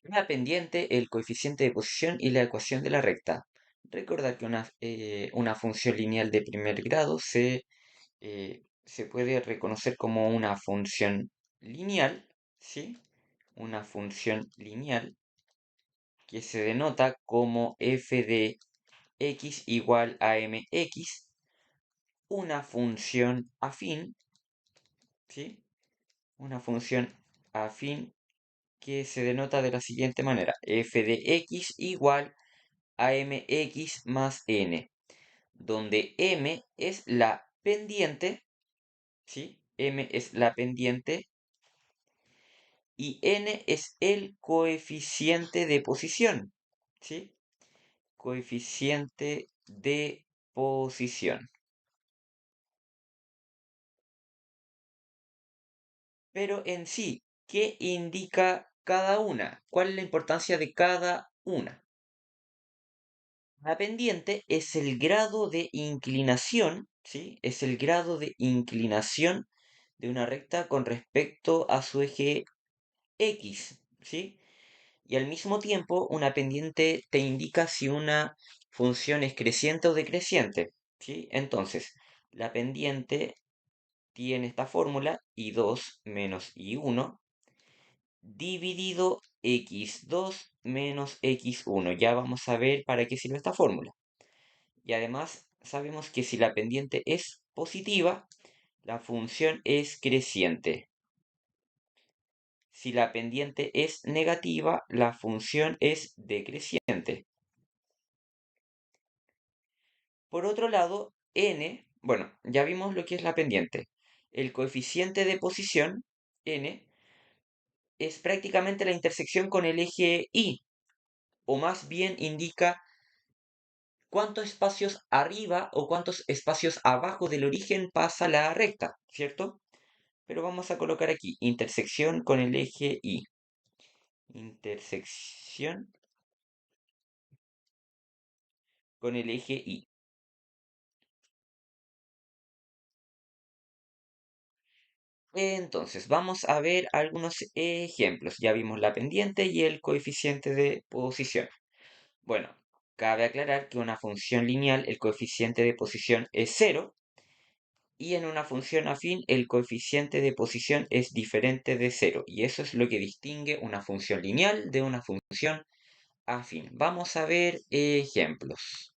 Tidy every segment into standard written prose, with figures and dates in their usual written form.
La pendiente, el coeficiente de posición y la ecuación de la recta. Recordar que una función lineal de primer grado se puede reconocer como una función lineal, ¿sí? Una función lineal que se denota como f de x igual a mx, una función afín, ¿sí? Una función afín que se denota de la siguiente manera: f de x igual a mx más n, donde m es la pendiente, ¿sí? M es la pendiente y n es el coeficiente de posición, ¿sí? Coeficiente de posición. Pero en sí, ¿qué indica cada una? ¿Cuál es la importancia de cada una? La pendiente es el grado de inclinación, ¿sí? Es el grado de inclinación de una recta con respecto a su eje X, ¿sí? Y al mismo tiempo, una pendiente te indica si una función es creciente o decreciente, ¿sí? Entonces, la pendiente tiene esta fórmula: i2 menos i1 dividido x2 menos x1. Ya vamos a ver para qué sirve esta fórmula. Y además sabemos que si la pendiente es positiva, la función es creciente. Si la pendiente es negativa, la función es decreciente. Por otro lado, n, bueno, ya vimos lo que es la pendiente. El coeficiente de posición, n, es prácticamente la intersección con el eje y, o más bien indica cuántos espacios arriba o cuántos espacios abajo del origen pasa la recta, ¿cierto? Pero vamos a colocar aquí intersección con el eje y. Intersección con el eje y. Entonces, vamos a ver algunos ejemplos. Ya vimos la pendiente y el coeficiente de posición. Bueno, cabe aclarar que una función lineal, el coeficiente de posición es cero, y en una función afín el coeficiente de posición es diferente de cero. Y eso es lo que distingue una función lineal de una función afín. Vamos a ver ejemplos.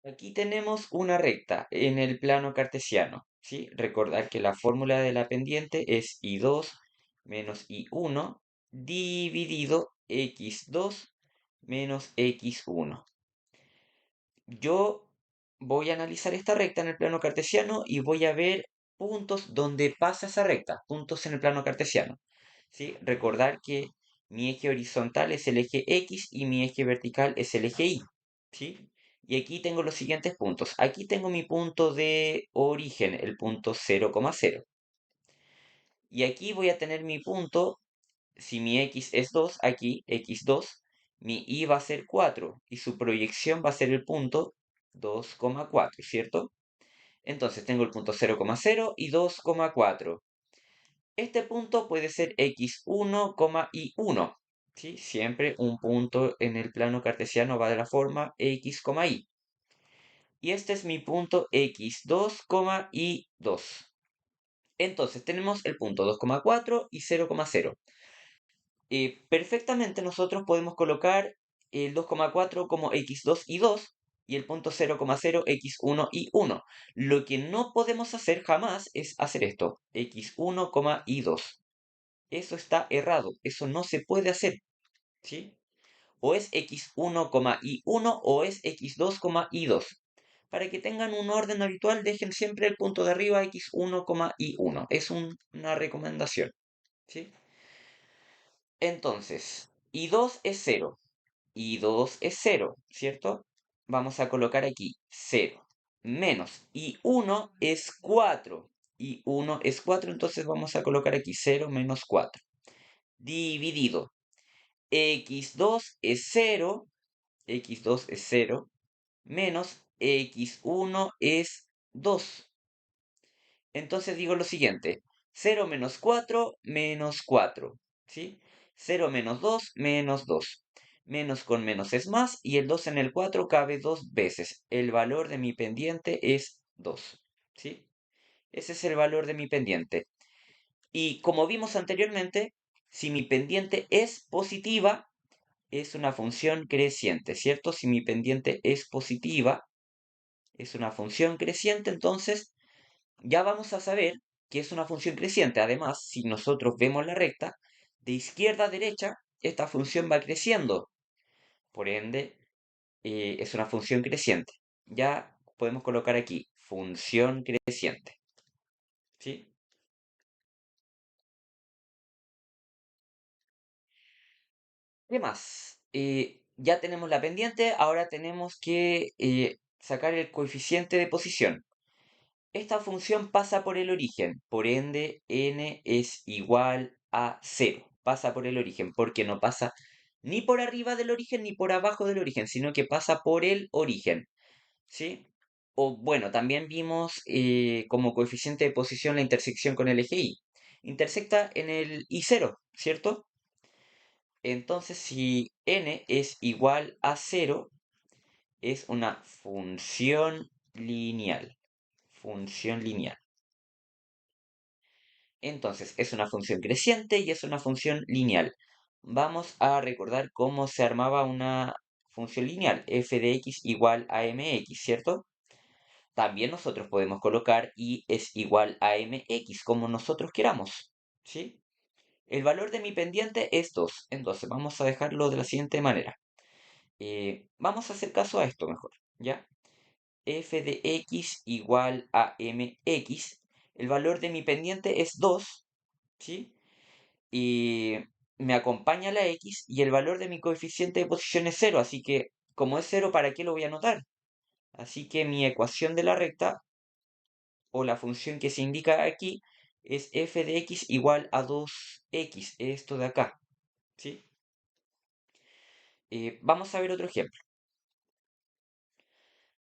Aquí tenemos una recta en el plano cartesiano, ¿sí? Recordar que la fórmula de la pendiente es i2 menos i1 dividido x2 menos x1. Yo voy a analizar esta recta en el plano cartesiano y voy a ver puntos donde pasa esa recta, puntos en el plano cartesiano, ¿sí? Recordar que mi eje horizontal es el eje X y mi eje vertical es el eje Y, ¿sí? Y aquí tengo los siguientes puntos. Aquí tengo mi punto de origen, el punto 0,0. Y aquí voy a tener mi punto, si mi X es 2, aquí x2, mi Y va a ser 4 y su proyección va a ser el punto 2,4, ¿cierto? Entonces tengo el punto 0,0 y 2,4. Este punto puede ser x1, y1, ¿sí? Siempre un punto en el plano cartesiano va de la forma x, y. Y este es mi punto x2, y2. Entonces tenemos el punto 2,4 y 0,0. Perfectamente nosotros podemos colocar el 2,4 como x2 y 2 y el punto 0,0 x1 y 1. Lo que no podemos hacer jamás es hacer esto, x1, y 2. Eso está errado, eso no se puede hacer, ¿sí? O es x1, y 1 o es x2, y 2. Para que tengan un orden habitual, dejen siempre el punto de arriba x1, y 1. Es una recomendación, ¿sí? Entonces, i2 es 0, i2 es 0, ¿cierto? Vamos a colocar aquí 0 menos i1 es 4, i1 es 4, entonces vamos a colocar aquí 0 menos 4, dividido x2 es 0, x2 es 0, menos x1 es 2. Entonces digo lo siguiente, 0 menos 4 menos 4, ¿sí? 0 menos 2 menos 2. Menos con menos es más y el 2 en el 4 cabe dos veces. El valor de mi pendiente es 2, ¿sí? Ese es el valor de mi pendiente. Y como vimos anteriormente, si mi pendiente es positiva, es una función creciente, ¿cierto? Si mi pendiente es positiva, es una función creciente, entonces ya vamos a saber que es una función creciente. Además, si nosotros vemos la recta, de izquierda a derecha, esta función va creciendo. Por ende, es una función creciente. Ya podemos colocar aquí función creciente. ¿Sí? ¿Qué más? Ya tenemos la pendiente, ahora tenemos que sacar el coeficiente de posición. Esta función pasa por el origen, por ende n es igual a 0. Pasa por el origen, porque no pasa ni por arriba del origen ni por abajo del origen, sino que pasa por el origen, ¿sí? O bueno, también vimos como coeficiente de posición la intersección con el eje y. Intersecta en el y0, ¿cierto? Entonces, si n es igual a 0, es una función lineal. Función lineal. Entonces, es una función creciente y es una función lineal. Vamos a recordar cómo se armaba una función lineal. F de x igual a mx, ¿cierto? También nosotros podemos colocar y es igual a mx como nosotros queramos, ¿sí? El valor de mi pendiente es 2. Entonces, vamos a dejarlo de la siguiente manera. Vamos a hacer caso a esto mejor, ¿ya? F de x igual a mx. El valor de mi pendiente es 2, ¿sí? Y me acompaña la x y el valor de mi coeficiente de posición es 0, así que como es 0, ¿para qué lo voy a anotar? Así que mi ecuación de la recta o la función que se indica aquí es f de x igual a 2x, esto de acá, ¿sí? Vamos a ver otro ejemplo.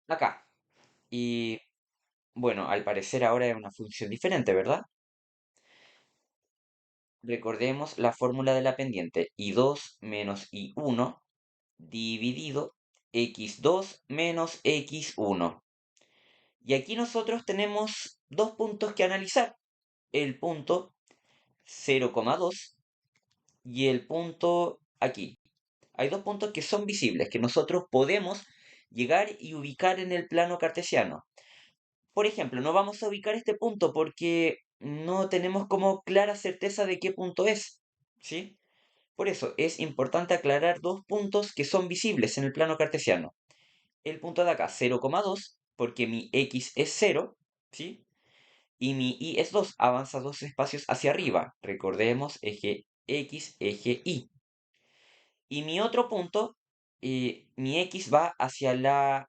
Acá. Y bueno, al parecer ahora es una función diferente, ¿verdad? Recordemos la fórmula de la pendiente, y2 menos y1 dividido x2 menos x1. Y aquí nosotros tenemos dos puntos que analizar, el punto 0,2 y el punto aquí. Hay dos puntos que son visibles, que nosotros podemos llegar y ubicar en el plano cartesiano. Por ejemplo, no vamos a ubicar este punto porque no tenemos como clara certeza de qué punto es, ¿sí? Por eso es importante aclarar dos puntos que son visibles en el plano cartesiano. El punto de acá, 0,2, porque mi x es 0, ¿sí? Y mi y es 2, avanza dos espacios hacia arriba. Recordemos, eje x, eje y. Y mi otro punto, mi x va hacia la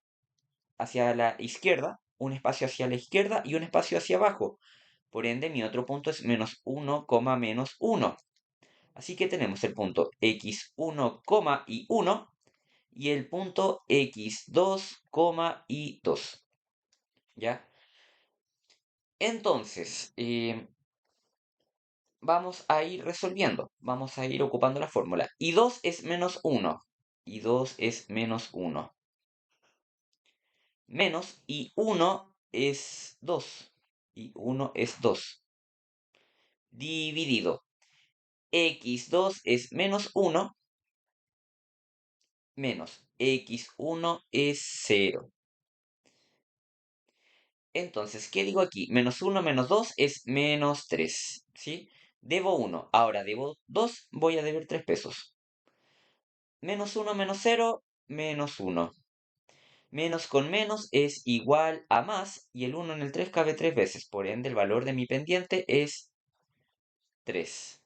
izquierda, un espacio hacia la izquierda y un espacio hacia abajo. Por ende, mi otro punto es menos 1, menos 1. Así que tenemos el punto x1, y 1 y el punto x2, y 2. ¿Ya? Entonces, vamos a ir resolviendo, vamos a ir ocupando la fórmula. Y 2 es menos 1. Y 2 es menos 1. Menos y 1 es 2. Y 1 es 2. Dividido. x2 es menos 1. Menos x1 es 0. Entonces, ¿qué digo aquí? Menos 1 menos 2 es menos 3. ¿Sí? Debo 1. Ahora debo 2. Voy a deber 3 pesos. Menos 1 menos 0, menos 1. Menos con menos es igual a más y el 1 en el 3 cabe 3 veces. Por ende, el valor de mi pendiente es 3.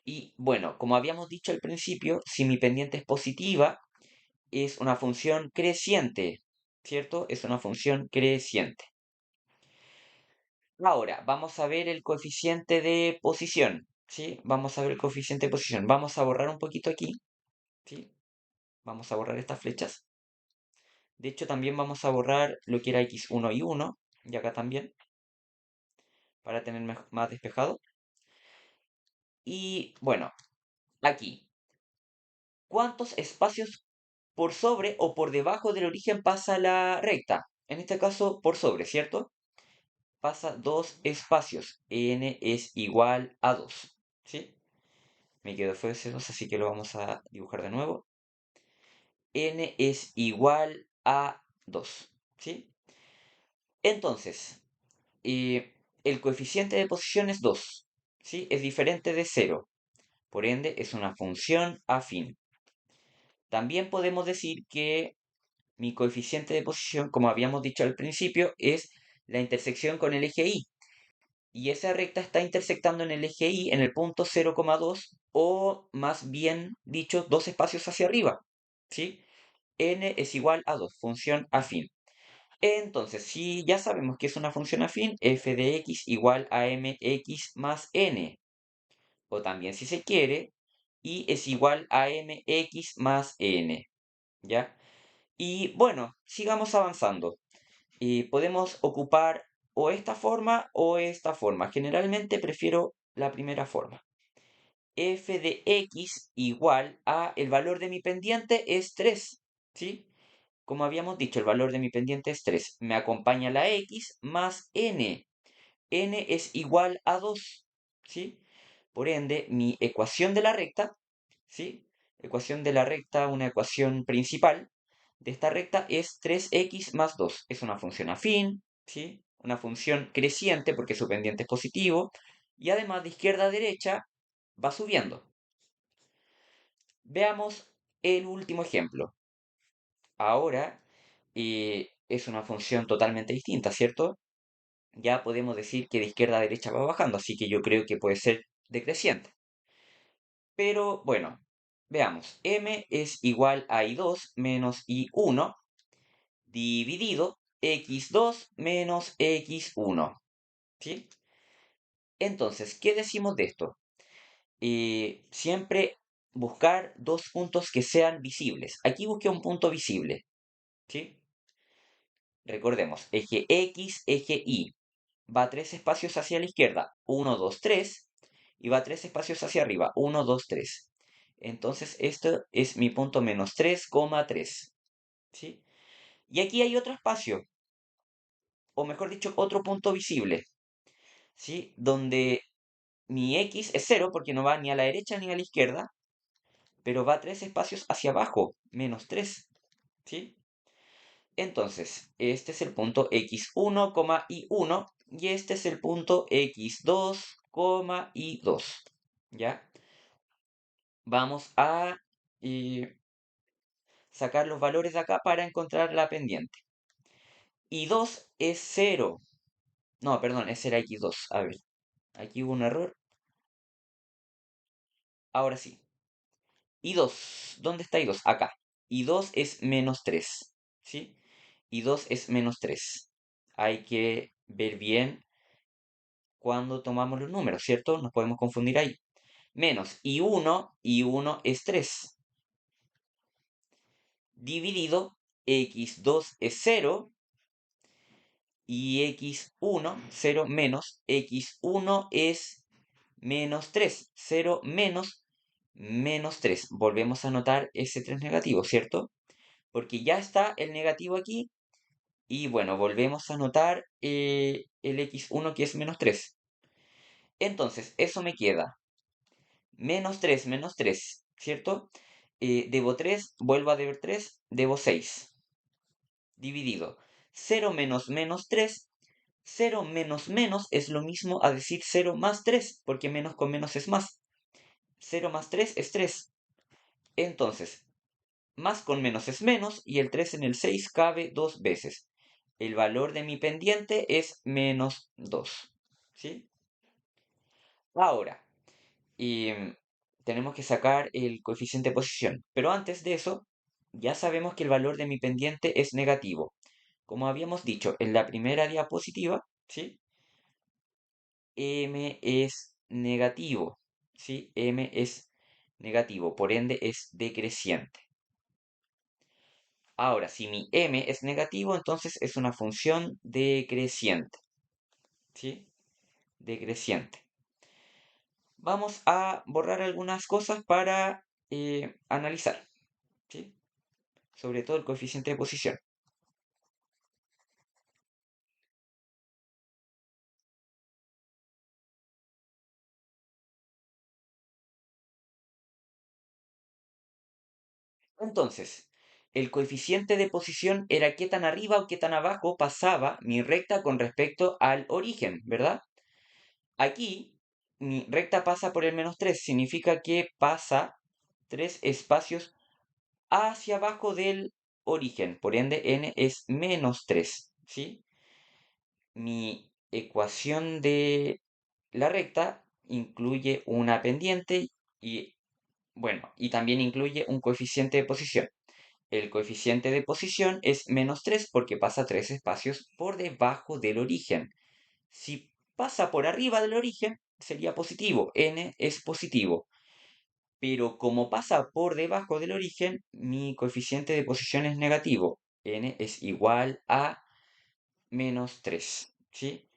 Y bueno, como habíamos dicho al principio, si mi pendiente es positiva, es una función creciente, ¿cierto? Es una función creciente. Ahora, vamos a ver el coeficiente de posición, ¿sí? Vamos a ver el coeficiente de posición. Vamos a borrar un poquito aquí, ¿sí? Vamos a borrar estas flechas. De hecho, también vamos a borrar lo que era x1 y 1, y acá también. para tener más despejado. Y bueno, aquí, ¿cuántos espacios por sobre o por debajo del origen pasa la recta? En este caso, por sobre, ¿cierto? Pasa dos espacios. N es igual a 2, ¿sí? Me quedó feo ese 2, así que lo vamos a dibujar de nuevo. N es igual a 2, ¿sí? Entonces, el coeficiente de posición es 2, ¿sí? Es diferente de 0. Por ende, es una función afín. También podemos decir que mi coeficiente de posición, como habíamos dicho al principio, es la intersección con el eje Y. Y esa recta está intersectando en el eje Y en el punto 0,2 o más bien dicho, dos espacios hacia arriba. ¿Sí? N es igual a 2, función afín. Entonces, si ya sabemos que es una función afín, f de x igual a mx más n. O también, si se quiere, y es igual a mx más n. ¿Ya? Y bueno, sigamos avanzando. Podemos ocupar o esta forma o esta forma. Generalmente prefiero la primera forma. F de x igual a el valor de mi pendiente es 3. ¿Sí? Como habíamos dicho, el valor de mi pendiente es 3. Me acompaña la x más n. N es igual a 2. ¿Sí? Por ende, mi ecuación de la recta, ¿sí? Ecuación de la recta, una ecuación principal de esta recta es 3x más 2. Es una función afín, ¿sí? Una función creciente porque su pendiente es positivo. Y además de izquierda a derecha va subiendo. Veamos el último ejemplo. Ahora es una función totalmente distinta, ¿cierto? Ya podemos decir que de izquierda a derecha va bajando, así que yo creo que puede ser decreciente. Pero bueno, veamos. M es igual a I2 menos I1 dividido x2 menos x1. ¿Sí? Entonces, ¿qué decimos de esto? Siempre buscar dos puntos que sean visibles. Aquí busqué un punto visible. ¿Sí? Recordemos, eje X, eje Y. Va tres espacios hacia la izquierda, 1, 2, 3. Y va tres espacios hacia arriba, 1, 2, 3. Entonces, esto es mi punto menos 3,3. ¿Sí? Y aquí hay otro espacio, o mejor dicho, otro punto visible. ¿Sí? Donde mi X es 0 porque no va ni a la derecha ni a la izquierda, pero va tres espacios hacia abajo, menos 3. ¿Sí? Entonces, este es el punto x1, y1 y este es el punto x2, y2. ¿Ya? Vamos a sacar los valores de acá para encontrar la pendiente. Y2 es 0. No, perdón, ese era x2. A ver, aquí hubo un error. Ahora sí. Y2, ¿dónde está Y2? Acá. Y2 es menos 3. ¿Sí? Y2 es menos 3. Hay que ver bien cuando tomamos los números, ¿cierto? Nos podemos confundir ahí. Menos y uno es 3. Dividido, x2 es 0 y x1, 0 menos, x1 es menos 3. 0 menos, menos 3. Volvemos a anotar ese 3 negativo, ¿cierto? Porque ya está el negativo aquí. Y bueno, volvemos a anotar el x1 que es menos 3. Entonces, eso me queda menos 3, ¿cierto? Debo 3, vuelvo a deber 3, debo 6. Dividido. 0 menos menos 3. 0 menos menos es lo mismo a decir 0 más 3, porque menos con menos es más. 0 más 3 es 3. Entonces, más con menos es menos y el 3 en el 6 cabe dos veces. El valor de mi pendiente es menos 2. ¿Sí? Ahora, tenemos que sacar el coeficiente de posición. Pero antes de eso, ya sabemos que el valor de mi pendiente es negativo. Como habíamos dicho en la primera diapositiva, ¿sí? M es negativo, ¿sí? M es negativo, por ende es decreciente. Ahora, si mi M es negativo, entonces es una función decreciente, ¿sí? decreciente. Vamos a borrar algunas cosas para analizar, ¿sí? Sobre todo el coeficiente de posición. Entonces, el coeficiente de posición era qué tan arriba o qué tan abajo pasaba mi recta con respecto al origen, ¿verdad? Aquí, mi recta pasa por el -3, significa que pasa 3 espacios hacia abajo del origen, por ende n es -3, ¿sí? Mi ecuación de la recta incluye una pendiente y, bueno, y también incluye un coeficiente de posición. El coeficiente de posición es -3 porque pasa 3 espacios por debajo del origen. Si pasa por arriba del origen, sería positivo, n es positivo. Pero como pasa por debajo del origen, mi coeficiente de posición es negativo. N es igual a -3, ¿sí?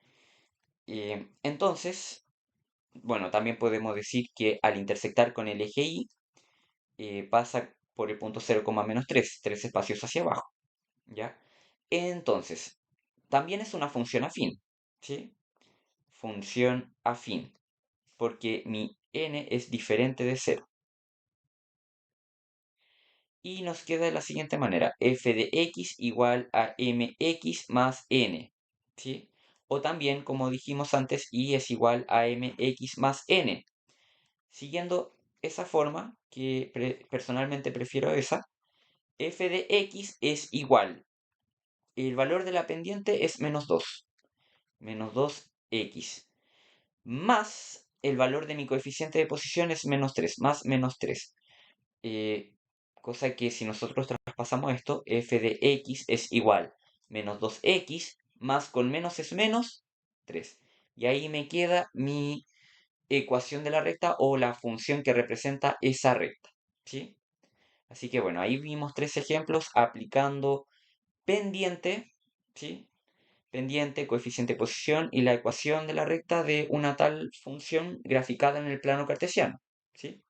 Entonces, bueno, también podemos decir que al intersectar con el eje Y, pasa por el punto 0, -3, 3 espacios hacia abajo, ¿ya? Entonces, también es una función afín, ¿sí? Función afín, porque mi n es diferente de 0. Y nos queda de la siguiente manera, f de x igual a mx más n, ¿sí? O también, como dijimos antes, y es igual a mx más n. Siguiendo esa forma, que personalmente prefiero esa, f de x es igual. El valor de la pendiente es menos 2x, más el valor de mi coeficiente de posición es -3, más -3. eh, Cosa que si nosotros traspasamos esto, f de x es igual -2x, más con menos es menos 3. Y ahí me queda mi ecuación de la recta o la función que representa esa recta, ¿sí? Así que bueno, ahí vimos tres ejemplos aplicando pendiente, ¿sí? Pendiente, coeficiente de posición y la ecuación de la recta de una tal función graficada en el plano cartesiano, ¿sí?